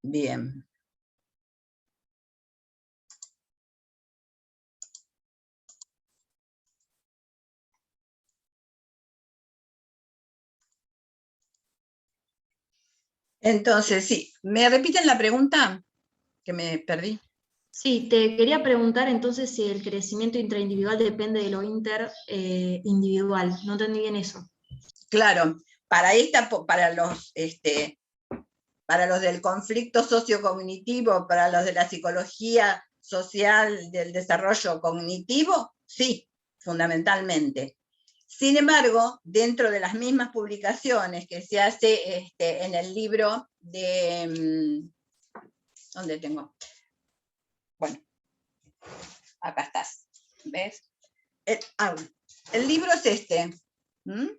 Bien. Entonces, sí, ¿me repiten la pregunta? Que me perdí. Sí, te quería preguntar entonces si el crecimiento intraindividual depende de lo interindividual. No entendí bien eso. Claro, para los del conflicto sociocognitivo, para los de la psicología social del desarrollo cognitivo, sí, fundamentalmente. Sin embargo, dentro de las mismas publicaciones que se hace en el libro de... ¿Dónde tengo? Bueno, acá estás. ¿Ves? El libro es este. ¿Mm?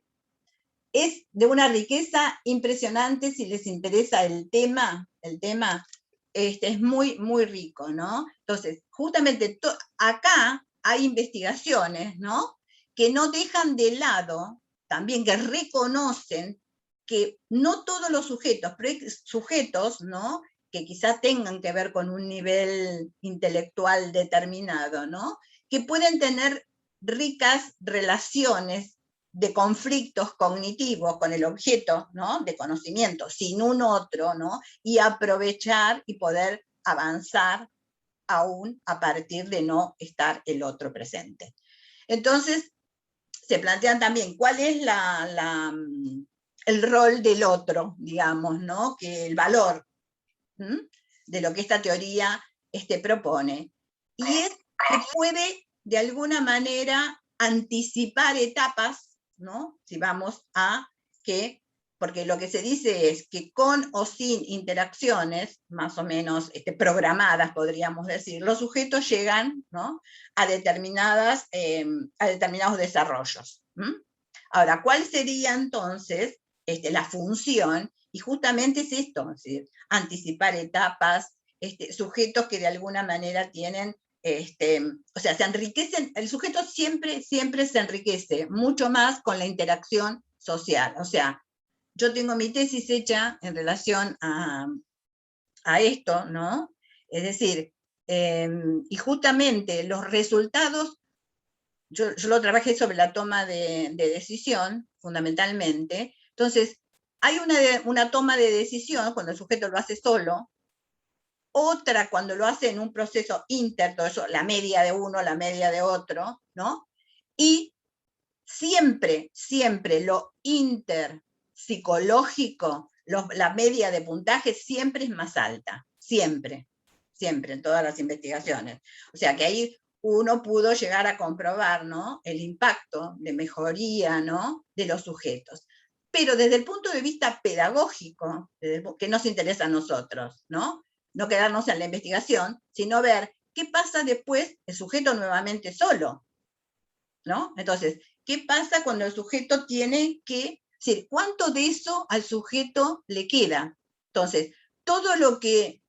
Es de una riqueza impresionante si les interesa el tema es muy, muy rico, ¿no? Entonces, justamente acá hay investigaciones, ¿no? Que no dejan de lado, también que reconocen que no todos los sujetos, pero hay sujetos, ¿no? Que quizás tengan que ver con un nivel intelectual determinado, ¿no? Que pueden tener ricas relaciones de conflictos cognitivos con el objeto, ¿no? De conocimiento, sin un otro, ¿no? Y aprovechar y poder avanzar aún a partir de no estar el otro presente. Entonces, se plantean también cuál es el rol del otro, digamos, ¿no? Que el valor de lo que esta teoría propone. Y es que puede, de alguna manera, anticipar etapas, ¿no? Si vamos a que, porque lo que se dice es que con o sin interacciones, más o menos programadas, podríamos decir, los sujetos llegan, ¿no? a determinados desarrollos. Ahora, ¿cuál sería entonces la función? Y justamente es esto, es decir, anticipar etapas, sujetos que de alguna manera tienen, o sea, se enriquecen, el sujeto siempre se enriquece, mucho más con la interacción social. O sea, yo tengo mi tesis hecha en relación a esto, ¿no? Es decir, y justamente los resultados, yo lo trabajé sobre la toma de decisión, fundamentalmente. Entonces, hay una toma de decisión cuando el sujeto lo hace solo, otra cuando lo hace en un proceso inter, todo eso, la media de uno, la media de otro, ¿no? Y siempre lo interpsicológico, la media de puntaje siempre es más alta, siempre, en todas las investigaciones. O sea que ahí uno pudo llegar a comprobar, ¿no? El impacto de mejoría, ¿no? De los sujetos. Pero desde el punto de vista pedagógico, que nos interesa a nosotros, ¿no? No quedarnos en la investigación, sino ver qué pasa después el sujeto nuevamente solo, ¿no? Entonces, ¿qué pasa cuando el sujeto tiene que, decir, cuánto de eso al sujeto le queda? Entonces, todo lo que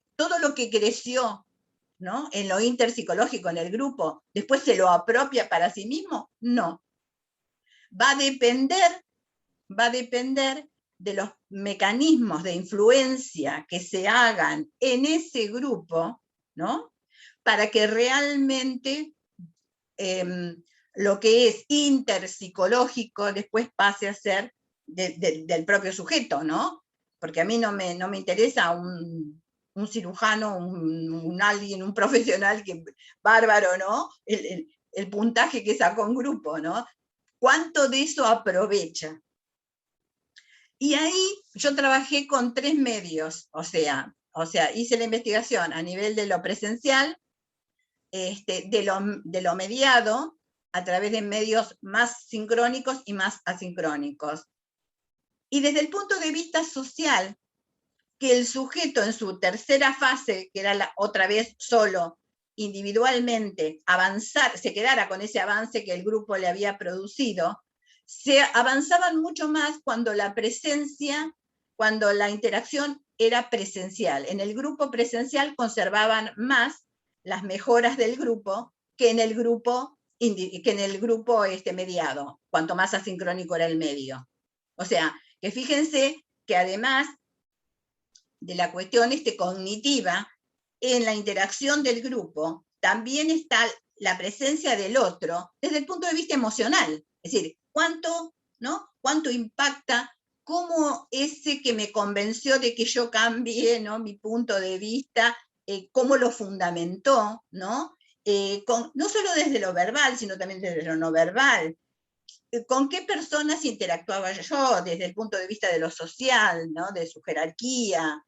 creció, ¿no? En lo interpsicológico, en el grupo, después se lo apropia para sí mismo, no. Va a depender de los mecanismos de influencia que se hagan en ese grupo, ¿no? Para que realmente lo que es interpsicológico después pase a ser del propio sujeto, ¿no? Porque a mí no me interesa un cirujano, alguien, un profesional que bárbaro, ¿no? El puntaje que sacó un grupo, ¿no? ¿Cuánto de eso aprovecha? Y ahí yo trabajé con 3 medios, o sea, hice la investigación a nivel de lo presencial, de lo mediado, a través de medios más sincrónicos y más asincrónicos. Y desde el punto de vista social, que el sujeto en su tercera fase, que era otra vez solo, individualmente, se quedara con ese avance que el grupo le había producido, se avanzaban mucho más cuando la interacción era presencial. En el grupo presencial conservaban más las mejoras del grupo que en el grupo mediado, cuanto más asincrónico era el medio. O sea, que fíjense que además de la cuestión cognitiva, en la interacción del grupo, también está la presencia del otro desde el punto de vista emocional. Es decir, cuánto impacta, cómo ese que me convenció de que yo cambie, ¿no?, mi punto de vista, cómo lo fundamentó, ¿no? No solo desde lo verbal, sino también desde lo no verbal. ¿Con qué personas interactuaba yo desde el punto de vista de lo social, ¿no?, de su jerarquía?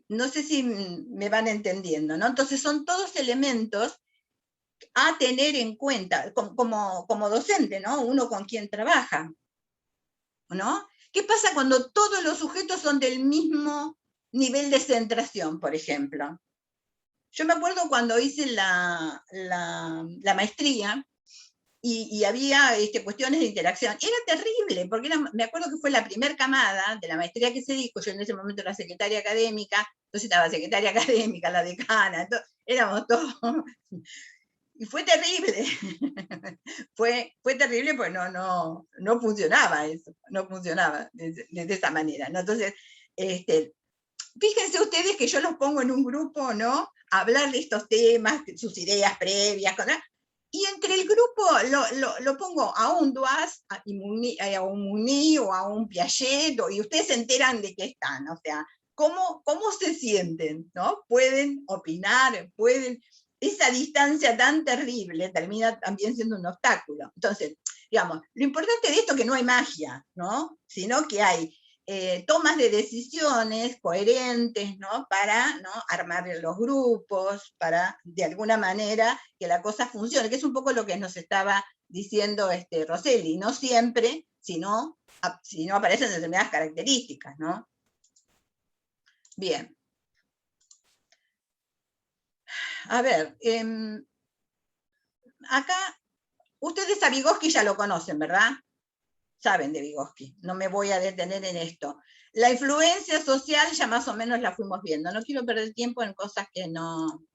No sé si me van entendiendo, ¿no? Entonces son todos elementos a tener en cuenta como docente, ¿no? Uno con quien trabaja, ¿no? ¿Qué pasa cuando todos los sujetos son del mismo nivel de centración, por ejemplo? Yo me acuerdo cuando hice la maestría y había cuestiones de interacción. Era terrible, porque me acuerdo que fue la primera camada de la maestría que se dijo. Yo en ese momento era secretaria académica, entonces estaba secretaria académica, la decana, éramos todos. Y fue terrible. fue terrible porque no funcionaba eso, no funcionaba de esa manera, ¿no? Entonces, fíjense ustedes que yo los pongo en un grupo, ¿no?, a hablar de estos temas, sus ideas previas, y entre el grupo lo pongo a un Duas, a un Muni o a un Piaget, y ustedes se enteran de qué están, o sea, cómo se sienten, ¿no? Pueden opinar, esa distancia tan terrible termina también siendo un obstáculo. Entonces, digamos, lo importante de esto es que no hay magia, ¿no?, sino que hay tomas de decisiones coherentes, ¿no?, para, ¿no?, armar los grupos, para de alguna manera que la cosa funcione, que es un poco lo que nos estaba diciendo Rosselli. No siempre, si no aparecen determinadas características, ¿no? Bien. A ver, acá, ustedes a Vygotsky ya lo conocen, ¿verdad? Saben de Vygotsky, no me voy a detener en esto. La influencia social ya más o menos la fuimos viendo, no quiero perder tiempo en cosas que no...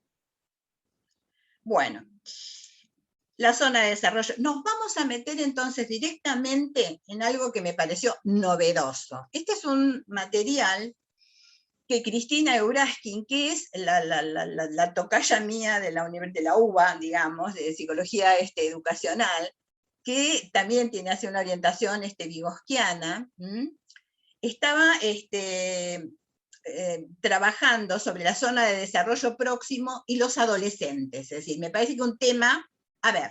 Bueno, la zona de desarrollo. Nos vamos a meter entonces directamente en algo que me pareció novedoso. Este es un material que Cristina Euraskin, que es la tocaya mía de la UBA, digamos, de psicología educacional, que también tiene así una orientación vygotskiana, estaba trabajando sobre la zona de desarrollo próximo y los adolescentes. Es decir, me parece que un tema, a ver,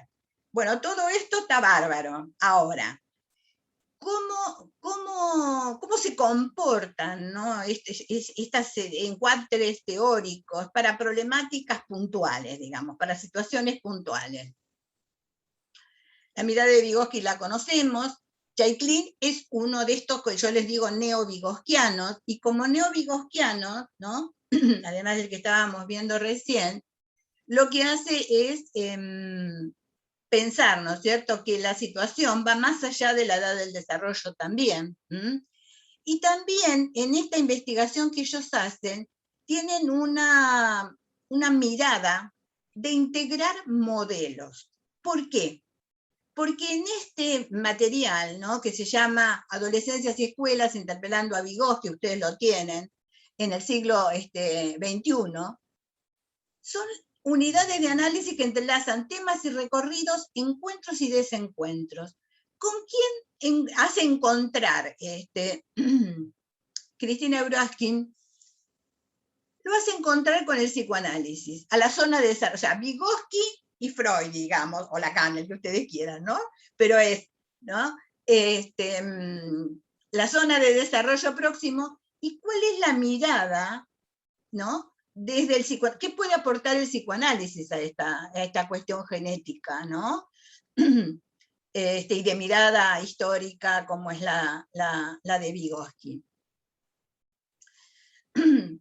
bueno, todo esto está bárbaro. Ahora, ¿cómo se comportan, ¿no?, estos encuadres teóricos para problemáticas puntuales, digamos, para situaciones puntuales? La mirada de Vygotsky la conocemos. Chaiklin es uno de estos que yo les digo neo-vygotskianos, y como neo-vygotskianos, ¿no?, además del que estábamos viendo recién, lo que hace es pensar, ¿no es cierto?, que la situación va más allá de la edad del desarrollo también. Y también en esta investigación que ellos hacen, tienen una mirada de integrar modelos. ¿Por qué? Porque en este material, ¿no?, que se llama Adolescencias y Escuelas, interpelando a Vygotsky, ustedes lo tienen, en el siglo XXI, son unidades de análisis que entrelazan temas y recorridos, encuentros y desencuentros. ¿Con quién hace encontrar Cristina Euraskin? Lo hace encontrar con el psicoanálisis, a la zona de desarrollo, o sea, Vygotsky y Freud, digamos, o Lacan, el que ustedes quieran, ¿no? Pero es, ¿no?, la zona de desarrollo próximo, y cuál es la mirada, ¿no?, desde el ¿qué puede aportar el psicoanálisis a esta cuestión genética, ¿no? Y de mirada histórica como es la de Vygotsky.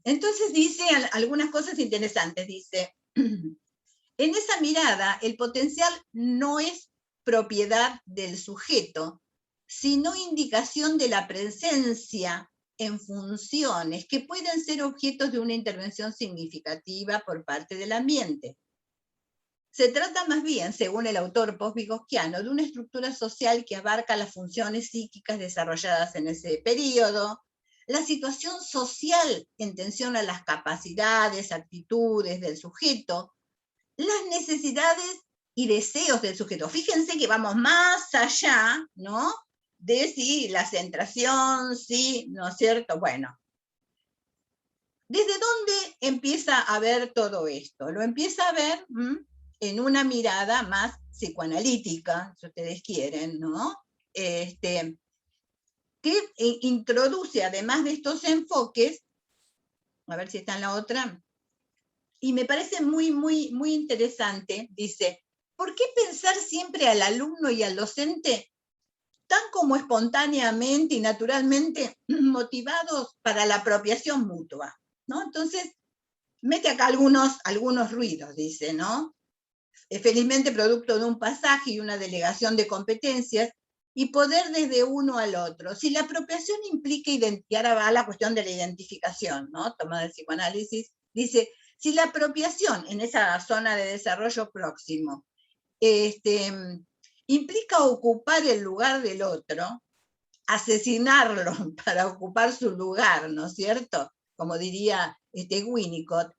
Entonces dice algunas cosas interesantes, dice, en esa mirada el potencial no es propiedad del sujeto, sino indicación de la presencia en funciones que pueden ser objetos de una intervención significativa por parte del ambiente. Se trata más bien, según el autor post-vygotskiano, de una estructura social que abarca las funciones psíquicas desarrolladas en ese periodo, la situación social en tensión a las capacidades, actitudes del sujeto, las necesidades y deseos del sujeto. Fíjense que vamos más allá, ¿no?, de si la centración, sí, ¿no es cierto? Bueno, ¿desde dónde empieza a ver todo esto? Lo empieza a ver en una mirada más psicoanalítica, si ustedes quieren, ¿no? Que introduce, además de estos enfoques, a ver si está en la otra, y me parece muy, muy, muy interesante, dice, ¿por qué pensar siempre al alumno y al docente tan como espontáneamente y naturalmente motivados para la apropiación mutua, ¿no? Entonces, mete acá algunos ruidos, dice, ¿no? Felizmente producto de un pasaje y una delegación de competencias y poder desde uno al otro. Si la apropiación implica, y ahora va a la cuestión de la identificación, ¿no?, toma del psicoanálisis, dice, si la apropiación en esa zona de desarrollo próximo implica ocupar el lugar del otro, asesinarlo para ocupar su lugar, ¿no es cierto? Como diría Winnicott,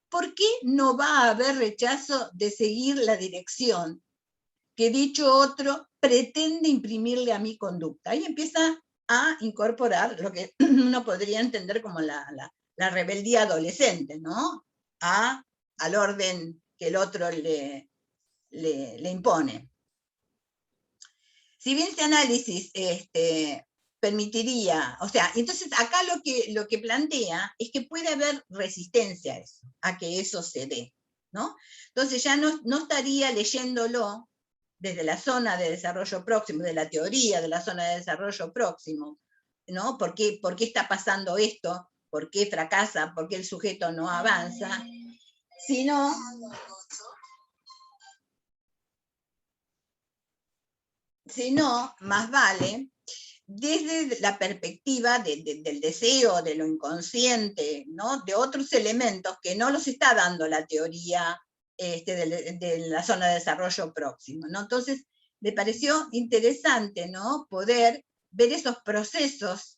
¿por qué no va a haber rechazo de seguir la dirección que dicho otro pretende imprimirle a mi conducta? Ahí empieza a incorporar lo que uno podría entender como la rebeldía adolescente, ¿no? Al orden que el otro le impone. Si bien este análisis permitiría, o sea, entonces acá lo que plantea es que puede haber resistencia a que eso se dé, ¿no? Entonces ya no estaría leyéndolo desde la zona de desarrollo próximo, de la teoría de la zona de desarrollo próximo, ¿no? ¿Por qué está pasando esto? ¿Por qué fracasa? ¿Por qué el sujeto no avanza? Sino más vale desde la perspectiva del deseo, de lo inconsciente, ¿no?, de otros elementos que no los está dando la teoría de la zona de desarrollo próximo, ¿no? Entonces, me pareció interesante, ¿no?, poder ver esos procesos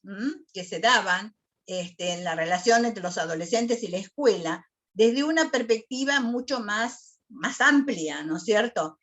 que se daban en la relación entre los adolescentes y la escuela desde una perspectiva mucho más amplia, ¿no es cierto?,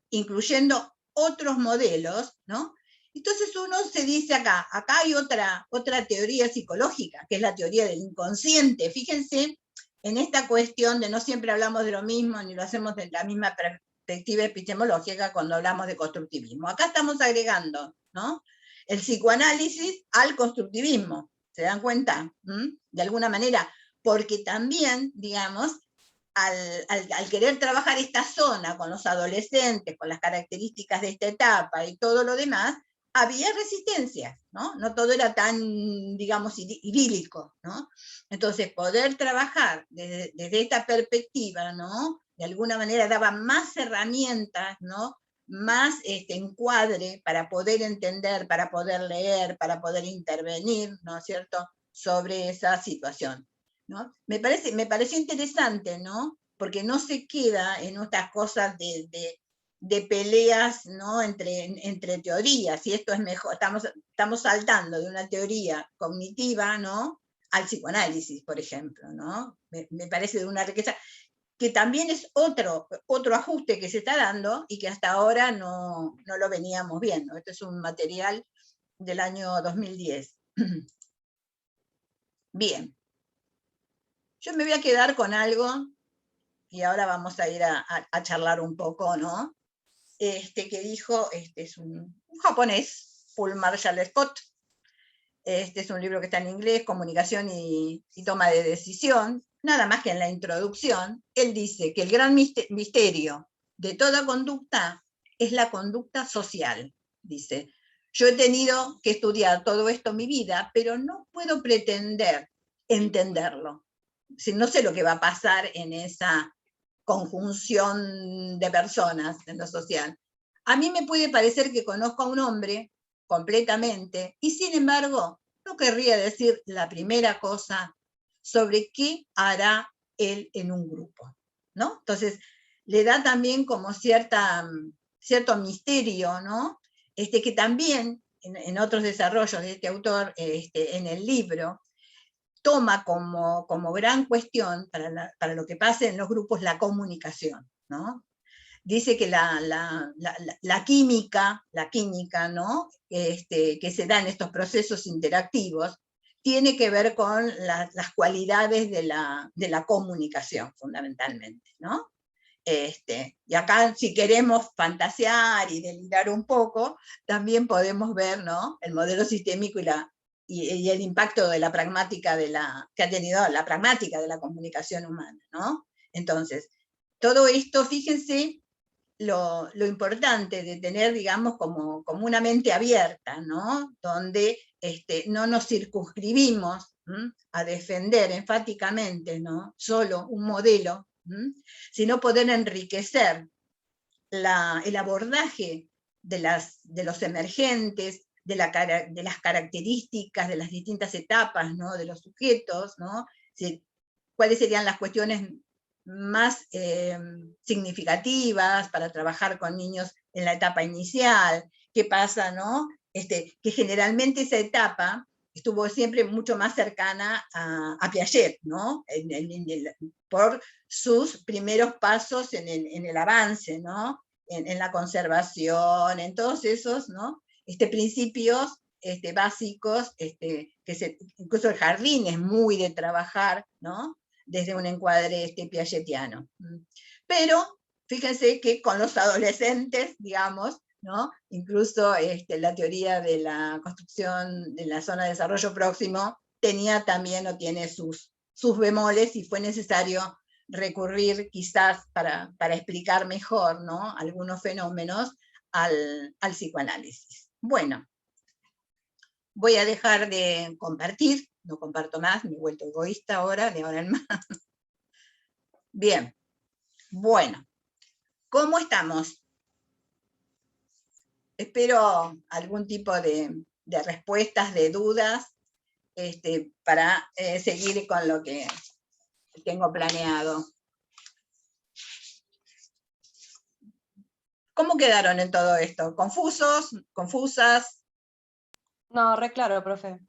incluyendo otros modelos, ¿no? Entonces uno se dice acá hay otra teoría psicológica, que es la teoría del inconsciente. Fíjense en esta cuestión de no siempre hablamos de lo mismo, ni lo hacemos de la misma perspectiva epistemológica cuando hablamos de constructivismo. Acá estamos agregando, ¿no?, el psicoanálisis al constructivismo, ¿se dan cuenta? De alguna manera, porque también, digamos, al querer trabajar esta zona con los adolescentes, con las características de esta etapa y todo lo demás, había resistencias, ¿no? No todo era tan, digamos, idílico, ¿no? Entonces, poder trabajar desde esta perspectiva, ¿no?, de alguna manera daba más herramientas, ¿no?, más encuadre para poder entender, para poder leer, para poder intervenir, ¿no es cierto?, sobre esa situación, ¿no? Me pareció interesante, ¿no?, porque no se queda en estas cosas de peleas, ¿no?, entre teorías, y esto es mejor, estamos saltando de una teoría cognitiva, ¿no?, al psicoanálisis, por ejemplo, ¿no? Me parece de una riqueza, que también es otro ajuste que se está dando y que hasta ahora no lo veníamos viendo. Este es un material del año 2010. Bien. Yo me voy a quedar con algo, y ahora vamos a ir a charlar un poco, ¿no?, que dijo, es un japonés, Paul Marshall Scott. Es un libro que está en inglés, Comunicación y toma de decisión. Nada más que en la introducción, él dice que el gran misterio de toda conducta es la conducta social. Dice, yo he tenido que estudiar todo esto en mi vida, pero no puedo pretender entenderlo. No sé lo que va a pasar en esa conjunción de personas en lo social. A mí me puede parecer que conozco a un hombre completamente, y sin embargo, no querría decir la primera cosa sobre qué hará él en un grupo, ¿no? Entonces, le da también como cierto misterio, ¿no?, que también en otros desarrollos de este autor, en el libro, toma como gran cuestión para lo que pasa en los grupos la comunicación, ¿no? Dice que la química, ¿no? Que se da en estos procesos interactivos, tiene que ver con las cualidades de la comunicación, fundamentalmente, ¿no? Y acá, si queremos fantasear y delirar un poco, también podemos ver, ¿no?, el modelo sistémico y el impacto de la pragmática que ha tenido la pragmática de la comunicación humana, ¿no? Entonces, todo esto, fíjense lo importante de tener, digamos, como una mente abierta, ¿no? Donde no nos circunscribimos a defender enfáticamente, ¿no?, solo un modelo, sino poder enriquecer el abordaje de los emergentes, de las características de las distintas etapas, ¿no?, de los sujetos, ¿no? Cuáles serían las cuestiones más significativas para trabajar con niños en la etapa inicial, qué pasa, ¿no? Que generalmente esa etapa estuvo siempre mucho más cercana a Piaget, ¿no? Por sus primeros pasos en el avance, ¿no? En la conservación, en todos esos, ¿no?, principios básicos, incluso el jardín es muy de trabajar, ¿no?, desde un encuadre piagetiano. Pero fíjense que con los adolescentes, digamos, ¿no?, incluso la teoría de la construcción de la zona de desarrollo próximo tenía también o tiene sus bemoles, y fue necesario recurrir quizás para explicar mejor, ¿no?, algunos fenómenos al psicoanálisis. Bueno, voy a dejar de compartir, no comparto más, me he vuelto egoísta ahora, de ahora en más. Bien, bueno, ¿cómo estamos? Espero algún tipo de respuestas, de dudas, para seguir con lo que tengo planeado. ¿Cómo quedaron en todo esto? ¿Confusos? ¿Confusas? No, re claro, profe.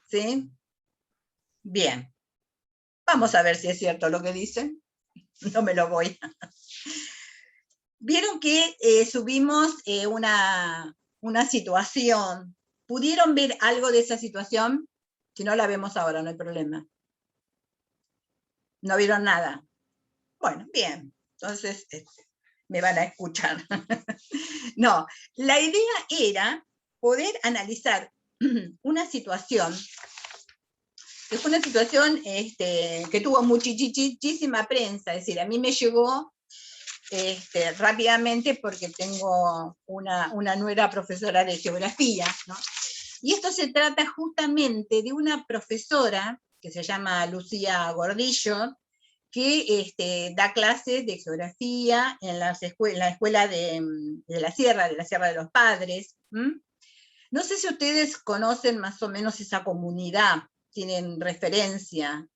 ¿Sí? Bien. Vamos a ver si es cierto lo que dicen. No me lo voy. Vieron que subimos una situación. ¿Pudieron ver algo de esa situación? Si no la vemos ahora, no hay problema. ¿No vieron nada? Bueno, bien. Entonces, me van a escuchar. No, la idea era poder analizar una situación, que fue una situación que tuvo muchísima prensa, es decir, a mí me llegó rápidamente porque tengo una nuera profesora de geografía, ¿no? Y esto se trata justamente de una profesora que se llama Lucía Gordillo, que da clases de geografía en la escuela de la Sierra de los Padres. No sé si ustedes conocen más o menos esa comunidad, tienen referencia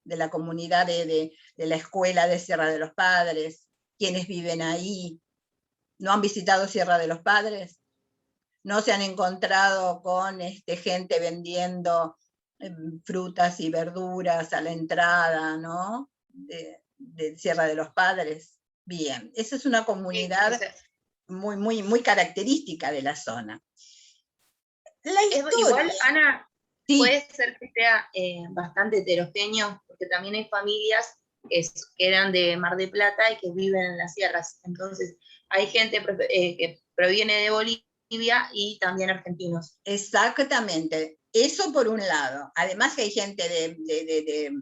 de la comunidad de la escuela de Sierra de los Padres, quienes viven ahí. ¿No han visitado Sierra de los Padres? ¿No se han encontrado con gente vendiendo frutas y verduras a la entrada, ¿no?, de Sierra de los Padres? Bien, esa es una comunidad muy característica de la zona. Igual, Ana, sí. Puede ser que sea bastante heterogéneo, porque también hay familias que eran de Mar del Plata y que viven en las sierras. Entonces, hay gente que proviene de Bolivia y también argentinos. Exactamente. Eso por un lado. Además que hay gente de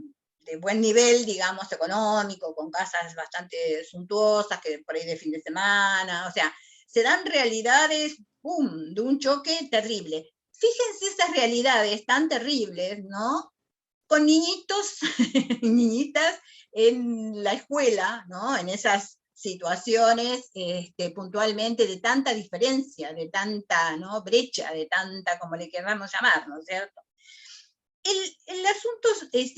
buen nivel, digamos, económico, con casas bastante suntuosas, que por ahí de fin de semana, o sea, se dan realidades, ¡pum!, de un choque terrible. Fíjense esas realidades tan terribles, ¿no?, con niñitos y niñitas en la escuela, ¿no?, en esas situaciones puntualmente de tanta diferencia, de tanta, ¿no?, brecha, de tanta, como le queramos llamar, ¿no es cierto? El asunto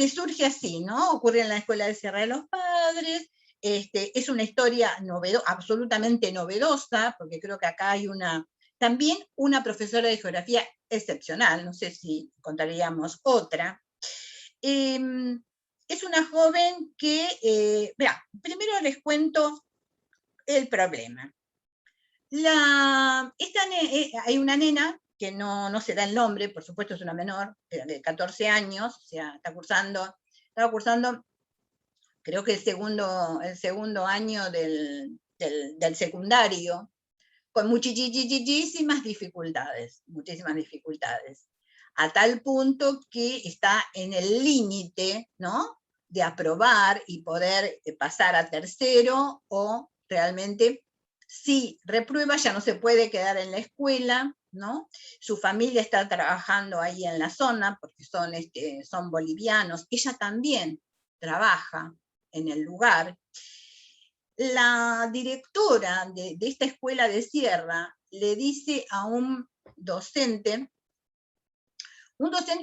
surge así, ¿no? Ocurre en la escuela de Sierra de los Padres. Es una historia absolutamente novedosa, porque creo que acá hay una también una profesora de geografía excepcional, no sé si encontraríamos otra. Es una joven que, primero les cuento el problema. Hay una nena que no se da el nombre, por supuesto es una menor, de 14 años, o sea, estaba cursando, creo que el segundo año del secundario, con muchísimas dificultades, a tal punto que está en el límite, ¿no?, de aprobar y poder pasar a tercero, o realmente, si reprueba, ya no se puede quedar en la escuela, ¿no? Su familia está trabajando ahí en la zona, porque son bolivianos, ella también trabaja en el lugar. La directora de esta escuela de Sierra le dice a un docente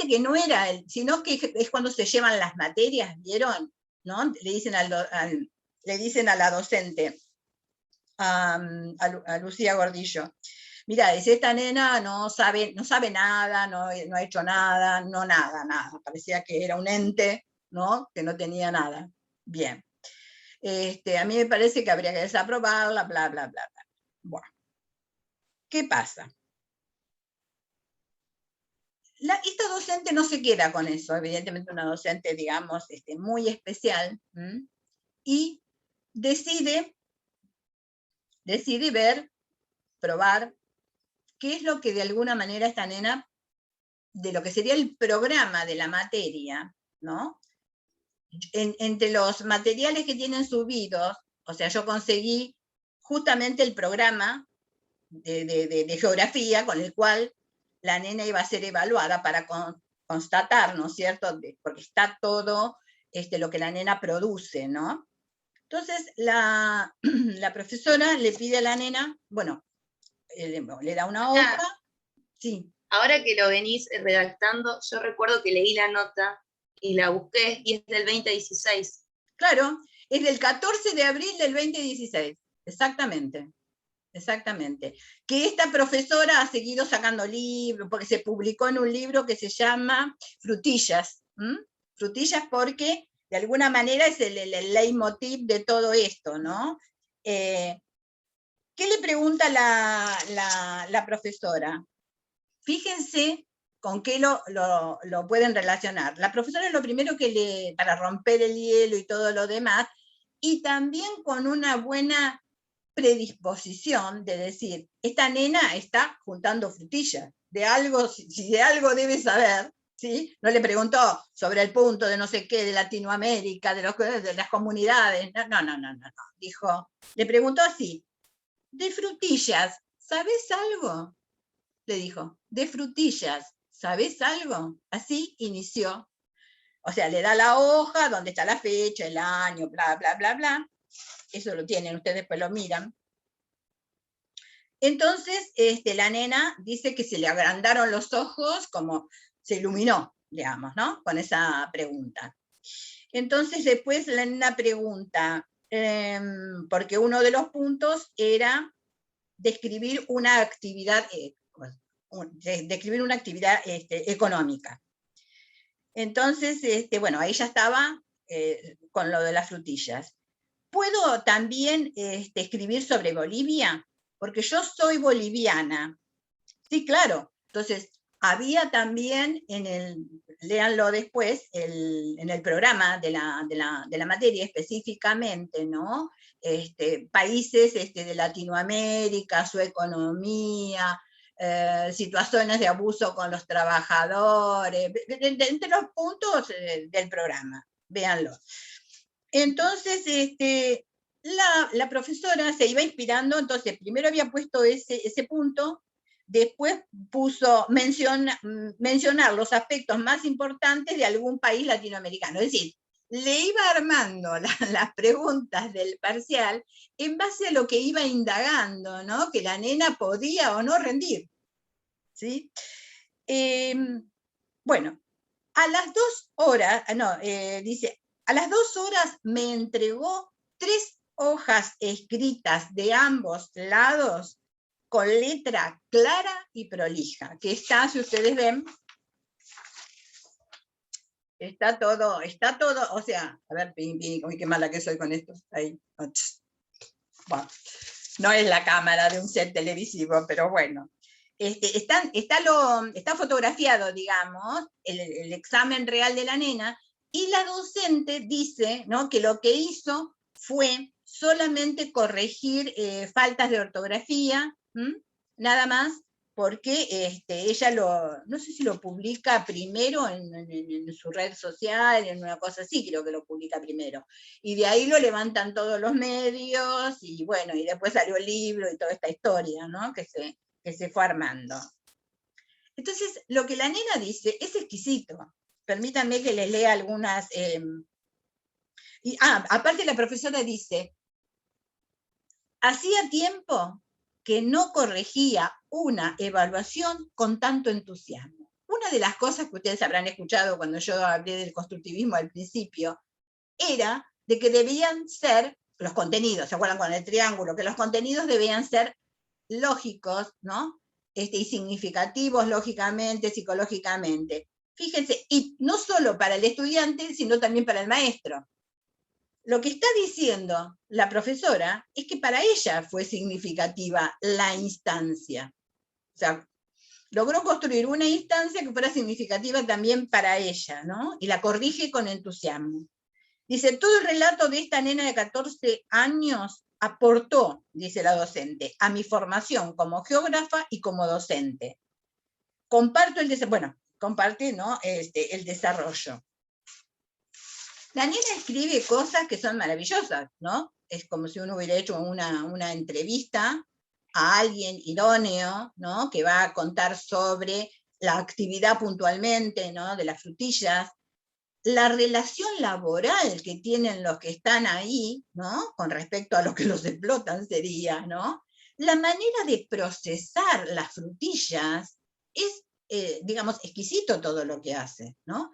que no era él, sino que es cuando se llevan las materias, ¿vieron? ¿No? Le dicen a la docente, a Lucía Gordillo, mira, dice, esta nena no sabe nada, no ha hecho nada, nada. Parecía que era un ente, ¿no?, que no tenía nada. Bien. A mí me parece que habría que desaprobarla, bla, bla, bla, bla. Bueno, ¿qué pasa? Esta docente no se queda con eso, evidentemente una docente, digamos, muy especial, y decide probar qué es lo que de alguna manera esta nena, de lo que sería el programa de la materia, ¿no? Entre los materiales que tienen subidos, o sea, yo conseguí justamente el programa de geografía con el cual la nena iba a ser evaluada para constatar, ¿no es cierto?, porque está todo lo que la nena produce, ¿no? Entonces, la profesora le pide a la nena, bueno, le da una hoja, sí. Ahora que lo venís redactando, yo recuerdo que leí la nota y la busqué, y es del 2016. Claro, es del 14 de abril del 2016, exactamente. Que esta profesora ha seguido sacando libros, porque se publicó en un libro que se llama Frutillas. Frutillas porque, de alguna manera, es el leitmotiv de todo esto, ¿no? ¿Qué le pregunta la profesora? Fíjense con qué lo pueden relacionar. La profesora es lo primero que para romper el hielo y todo lo demás, y también con una buena predisposición de decir, esta nena está juntando frutillas, si de algo debe saber, ¿sí? No le preguntó sobre el punto de no sé qué, de Latinoamérica, de las comunidades, no, dijo, le preguntó así, de frutillas, ¿sabes algo? Le dijo, de frutillas, ¿sabes algo? Así inició. O sea, le da la hoja, donde está la fecha, el año, bla, bla, bla, bla. Eso lo tienen, ustedes después lo miran. Entonces, la nena dice que se le agrandaron los ojos, como se iluminó, digamos, ¿no?, con esa pregunta. Entonces, después la nena pregunta, porque uno de los puntos era describir una actividad económica. Entonces, bueno, ahí ya estaba con lo de las frutillas. ¿Puedo también escribir sobre Bolivia? Porque yo soy boliviana. Sí, claro. Entonces, había también léanlo después, en el programa de la materia específicamente, ¿no? Países de Latinoamérica, su economía, situaciones de abuso con los trabajadores, entre los puntos del programa, véanlo. Entonces, la profesora se iba inspirando, entonces primero había puesto ese punto, después puso mencionar los aspectos más importantes de algún país latinoamericano, es decir, le iba armando las preguntas del parcial en base a lo que iba indagando, ¿no?, que la nena podía o no rendir, ¿sí? Bueno, a las 2 horas, dice, a las 2 horas me entregó 3 hojas escritas de ambos lados con letra clara y prolija, que está, si ustedes ven, está todo, o sea, a ver, uy, qué mala que soy con esto, ahí, bueno, no es la cámara de un set televisivo, pero bueno. Está fotografiado, digamos, el examen real de la nena, y la docente dice, ¿no?, que lo que hizo fue solamente corregir faltas de ortografía, nada más, porque ella no sé si lo publica primero en su red social, en una cosa así, creo que lo publica primero. Y de ahí lo levantan todos los medios, y bueno, y después salió el libro y toda esta historia, ¿no?, que se fue armando. Entonces, lo que la nena dice es exquisito. Permítanme que les lea algunas. Aparte la profesora dice, hacía tiempo que no corregía una evaluación con tanto entusiasmo. Una de las cosas que ustedes habrán escuchado cuando yo hablé del constructivismo al principio, era de que debían ser los contenidos, ¿se acuerdan con el triángulo? Que los contenidos debían ser lógicos, ¿no? Y significativos lógicamente, psicológicamente. Fíjense, y no solo para el estudiante, sino también para el maestro. Lo que está diciendo la profesora es que para ella fue significativa la instancia. O sea, logró construir una instancia que fuera significativa también para ella, ¿no? Y la corrige con entusiasmo. Dice, todo el relato de esta nena de 14 años aportó, dice la docente, a mi formación como geógrafa y como docente. Comparte, ¿no?, el desarrollo. La nena escribe cosas que son maravillosas, ¿no? Es como si uno hubiera hecho una entrevista a alguien idóneo, ¿no?, que va a contar sobre la actividad puntualmente, ¿no?, de las frutillas, la relación laboral que tienen los que están ahí, ¿no?, con respecto a los que los explotan sería, ¿no? La manera de procesar las frutillas es, digamos, exquisito todo lo que hace, ¿no?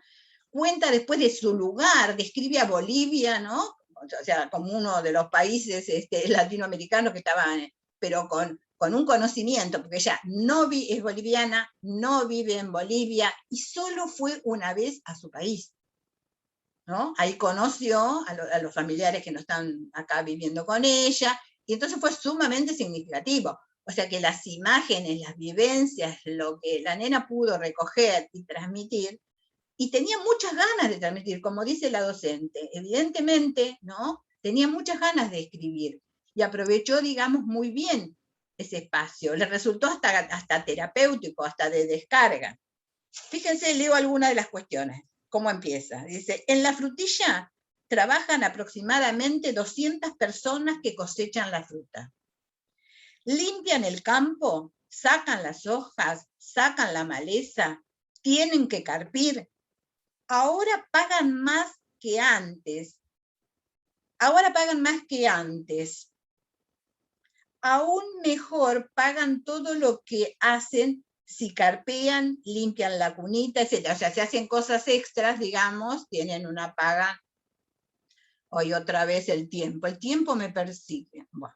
Cuenta después de su lugar, describe a Bolivia, ¿no?, o sea, como uno de los países latinoamericanos que estaban, pero con un conocimiento, porque ella es boliviana, no vive en Bolivia, y solo fue una vez a su país, ¿no? Ahí conoció a los familiares que no están acá viviendo con ella, y entonces fue sumamente significativo. O sea que las imágenes, las vivencias, lo que la nena pudo recoger y transmitir, y tenía muchas ganas de transmitir, como dice la docente, evidentemente, ¿no?, tenía muchas ganas de escribir, y aprovechó, digamos, muy bien ese espacio, le resultó hasta terapéutico, hasta de descarga. Fíjense, leo algunas de las cuestiones, cómo empieza. Dice, en la frutilla trabajan aproximadamente 200 personas que cosechan la fruta. Limpian el campo, sacan las hojas, sacan la maleza, tienen que carpir. Ahora pagan más que antes. Aún mejor pagan todo lo que hacen si carpean, limpian la cunita, etc. O sea, si hacen cosas extras, digamos, tienen una paga. Hoy otra vez el tiempo me persigue. Bueno.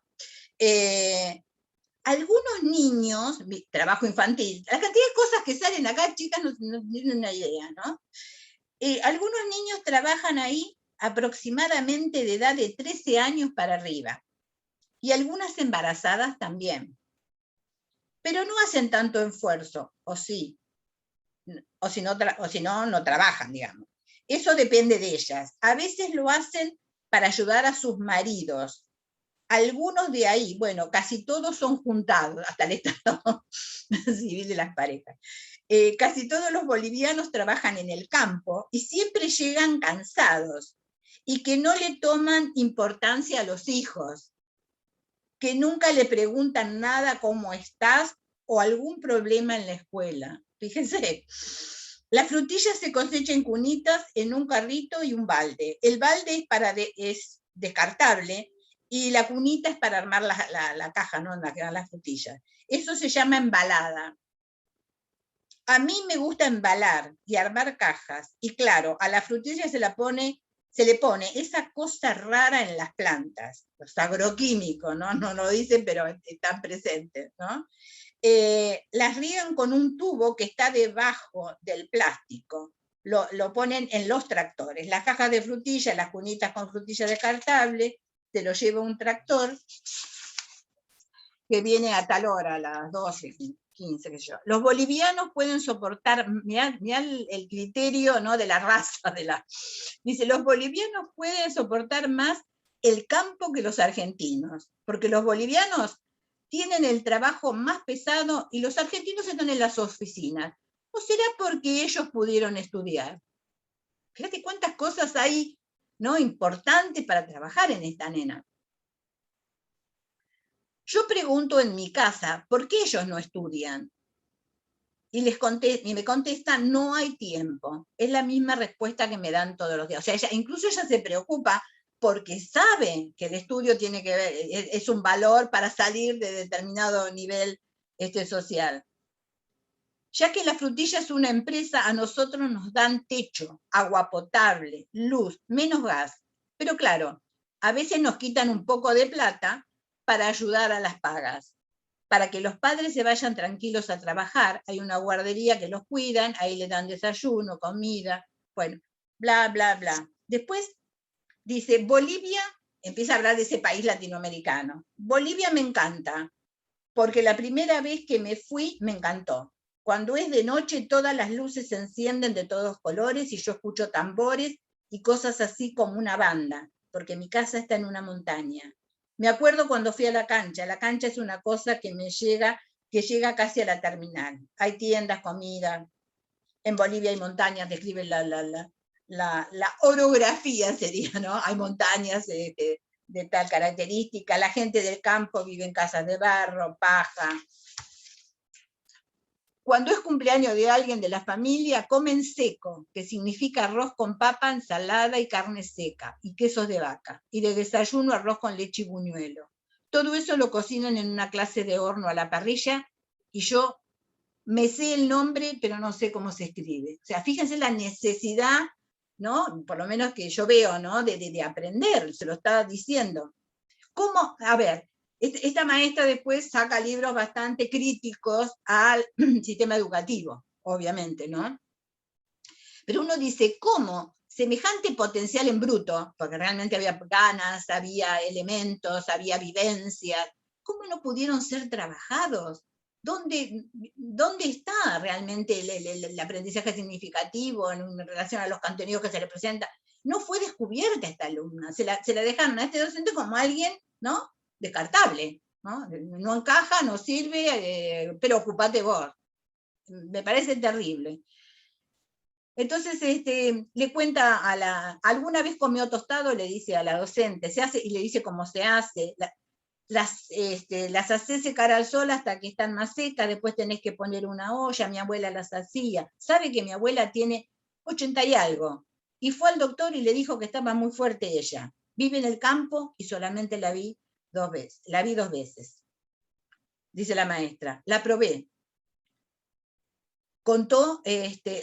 Algunos niños, trabajo infantil, la cantidad de cosas que salen acá, chicas, no tienen una idea, ¿no? Algunos niños trabajan ahí aproximadamente de edad de 13 años para arriba, y algunas embarazadas también. Pero no hacen tanto esfuerzo, o sí, o si no, no trabajan, digamos. Eso depende de ellas. A veces lo hacen para ayudar a sus maridos. Algunos de ahí, bueno, casi todos son juntados, hasta el estado civil de las parejas. Casi todos los bolivianos trabajan en el campo y siempre llegan cansados, y que no le toman importancia a los hijos, que nunca le preguntan nada, ¿cómo estás?, o algún problema en la escuela. Fíjense, la frutilla se cosecha en cunitas, en un carrito y un balde. El balde es descartable, y la cunita es para armar la caja, ¿no?, en la que dan las frutillas. Eso se llama embalada. A mí me gusta embalar y armar cajas, y claro, a la frutilla se la pone se le pone esa cosa rara en las plantas, los agroquímicos, ¿no? No lo dicen, pero están presentes, ¿no? Las riegan con un tubo que está debajo del plástico. Lo ponen en los tractores. Las cajas de frutillas, las cunitas con frutillas descartables, se lo lleva un tractor que viene a tal hora, a las 12, 15, qué sé yo. Los bolivianos pueden soportar, mirá el criterio, ¿no?, de la raza, dice, los bolivianos pueden soportar más el campo que los argentinos, porque los bolivianos tienen el trabajo más pesado y los argentinos están en las oficinas. ¿O será porque ellos pudieron estudiar? Fíjate cuántas cosas hay, ¿no?, importantes para trabajar en esta nena. Yo pregunto en mi casa, ¿por qué ellos no estudian? Y me contestan, no hay tiempo. Es la misma respuesta que me dan todos los días. O sea, incluso ella se preocupa porque sabe que el estudio tiene que ver, es un valor para salir de determinado nivel social. Ya que la frutilla es una empresa, a nosotros nos dan techo, agua potable, luz, menos gas. Pero claro, a veces nos quitan un poco de plata para ayudar a las pagas. Para que los padres se vayan tranquilos a trabajar, hay una guardería que los cuidan, ahí le dan desayuno, comida, bueno, bla, bla, bla. Después dice, Bolivia, empieza a hablar de ese país latinoamericano. Bolivia me encanta, porque la primera vez que me fui me encantó. Cuando es de noche todas las luces se encienden de todos colores y yo escucho tambores y cosas así como una banda, porque mi casa está en una montaña. Me acuerdo cuando fui a la cancha es una cosa que llega casi a la terminal. Hay tiendas, comida. En Bolivia hay montañas, describen la orografía, sería, ¿no? Hay montañas de tal característica. La gente del campo vive en casas de barro, paja. Cuando es cumpleaños de alguien de la familia, comen seco, que significa arroz con papa, ensalada y carne seca, y quesos de vaca. Y de desayuno, arroz con leche y buñuelo. Todo eso lo cocinan en una clase de horno a la parrilla, y yo me sé el nombre, pero no sé cómo se escribe. O sea, fíjense la necesidad, ¿no?, por lo menos que yo veo, ¿no?, de aprender, se lo estaba diciendo. ¿Cómo? A ver, esta maestra después saca libros bastante críticos al sistema educativo, obviamente, ¿no? Pero uno dice, ¿cómo semejante potencial en bruto? Porque realmente había ganas, había elementos, había vivencias. ¿Cómo no pudieron ser trabajados? ¿Dónde está realmente el aprendizaje significativo en relación a los contenidos que se le presentan? No fue descubierta esta alumna, se la dejaron a este docente como alguien, ¿no?, descartable, ¿no? No encaja, no sirve, pero ocupate vos. Me parece terrible. Entonces le cuenta alguna vez comió tostado, le dice a la docente, se hace, y le dice cómo se hace, las haces secar al sol hasta que están más secas, después tenés que poner una olla, mi abuela las hacía. Sabe que mi abuela tiene 80 y algo, y fue al doctor y le dijo que estaba muy fuerte ella. Vive en el campo y solamente la vi 2 veces. La vi 2 veces. Dice la maestra, la probé.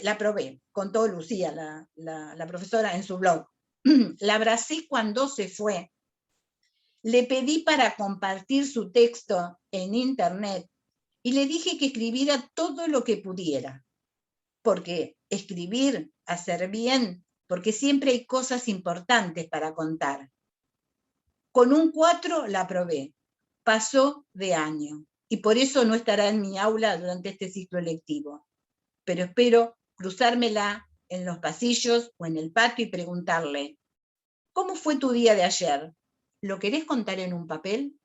La probé, contó Lucía, la profesora, en su blog. La abracé cuando se fue. Le pedí para compartir su texto en internet y le dije que escribiera todo lo que pudiera. Porque escribir, hacer bien, porque siempre hay cosas importantes para contar. Con un 4 la aprobé. Pasó de año y por eso no estará en mi aula durante este ciclo lectivo. Pero espero cruzármela en los pasillos o en el patio y preguntarle, ¿cómo fue tu día de ayer? ¿Lo querés contar en un papel?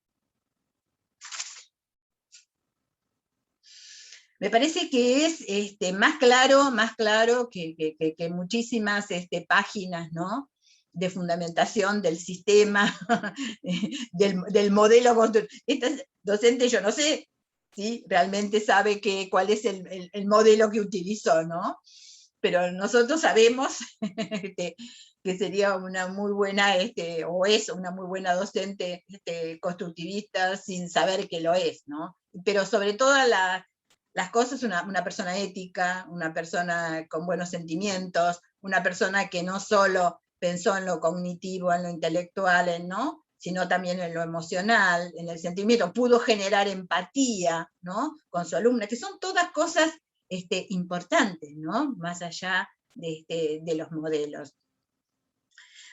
Me parece que es más claro que muchísimas páginas, ¿no?, de fundamentación del sistema, del modelo constructivo. Esta docente, yo no sé si realmente sabe cuál es el modelo que utilizó, ¿no? Pero nosotros sabemos que sería una muy buena, o es una muy buena docente constructivista sin saber que lo es, ¿no? Pero sobre todas las cosas, una persona ética, una persona con buenos sentimientos, una persona que no solo pensó en lo cognitivo, en lo intelectual, ¿no? Sino también en lo emocional, en el sentimiento, pudo generar empatía, ¿no? Con su alumna, que son todas cosas importantes, ¿no? Más allá de los modelos.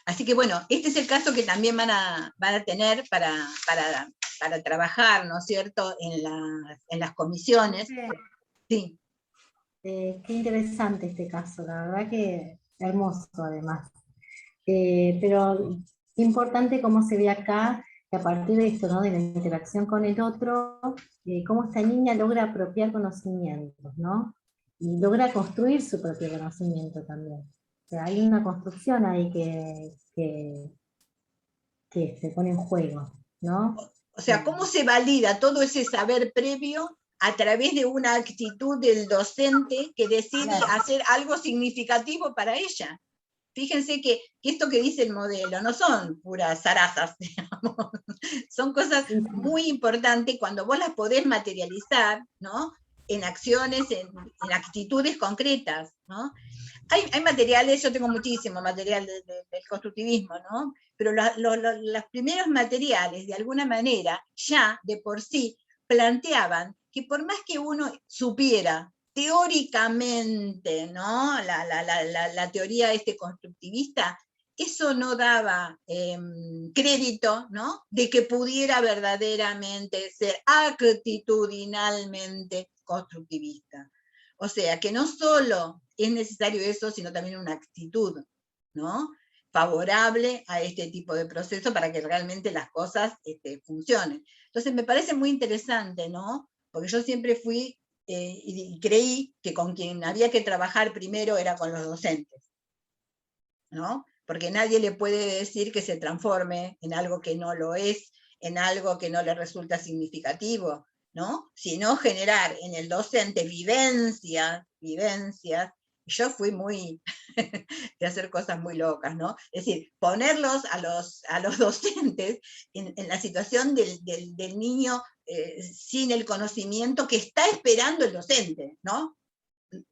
Así que bueno, este es el caso que también van a tener para trabajar, ¿no es cierto?, en las comisiones. Sí. Qué interesante este caso, la verdad que hermoso además. Pero importante cómo se ve acá, que a partir de esto, ¿no?, de la interacción con el otro, cómo esta niña logra apropiar conocimientos, ¿no? Y logra construir su propio conocimiento también. O sea, hay una construcción ahí que se pone en juego, ¿no? O sea, ¿cómo se valida todo ese saber previo a través de una actitud del docente que decide hacer algo significativo para ella? Fíjense que esto que dice el modelo no son puras zarazas, digamos. Son cosas muy importantes cuando vos las podés materializar, ¿no?, en acciones, en actitudes concretas, ¿no? Hay materiales, yo tengo muchísimo material del constructivismo, ¿no? Pero los primeros materiales, de alguna manera, ya de por sí planteaban que por más que uno supiera teóricamente, ¿no?, la teoría constructivista, eso no daba crédito, ¿no?, de que pudiera verdaderamente ser actitudinalmente constructivista. O sea, que no solo es necesario eso, sino también una actitud, ¿no?, favorable a este tipo de proceso para que realmente las cosas funcionen. Entonces me parece muy interesante, ¿no?, porque yo siempre fui y creí que con quien había que trabajar primero era con los docentes, ¿no? Porque nadie le puede decir que se transforme en algo que no lo es, en algo que no le resulta significativo, ¿no? Sino generar en el docente vivencias. Yo fui muy de hacer cosas muy locas, ¿no? Es decir, ponerlos a los docentes en la situación del niño sin el conocimiento que está esperando el docente, ¿no?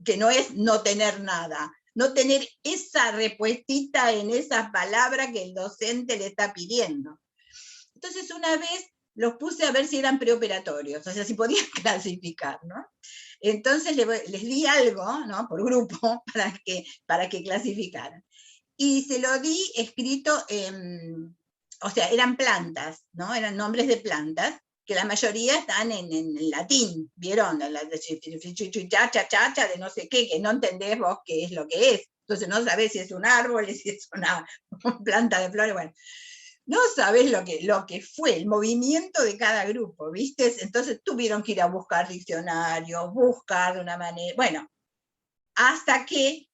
Que no es no tener nada, no tener esa respuestita en esa palabra que el docente le está pidiendo. Entonces una vez los puse a ver si eran preoperatorios, o sea, si podían clasificar, ¿no? Entonces les di algo, ¿no?, por grupo, para que clasificaran. Y se lo di escrito o sea, eran plantas, ¿no? Eran nombres de plantas, que la mayoría están en latín, ¿vieron? La chacha, de no sé qué, que no entendés vos qué es lo que es. Entonces no sabés si es un árbol, si es una planta de flores, bueno. No sabés lo que fue el movimiento de cada grupo, ¿viste? Entonces tuvieron que ir a buscar diccionarios, buscar de una manera, bueno, hasta que,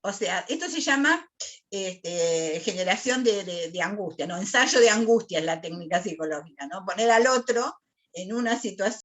o sea, esto se llama generación de angustia, ¿no? Ensayo de angustia es la técnica psicológica, ¿no? Poner al otro en una situación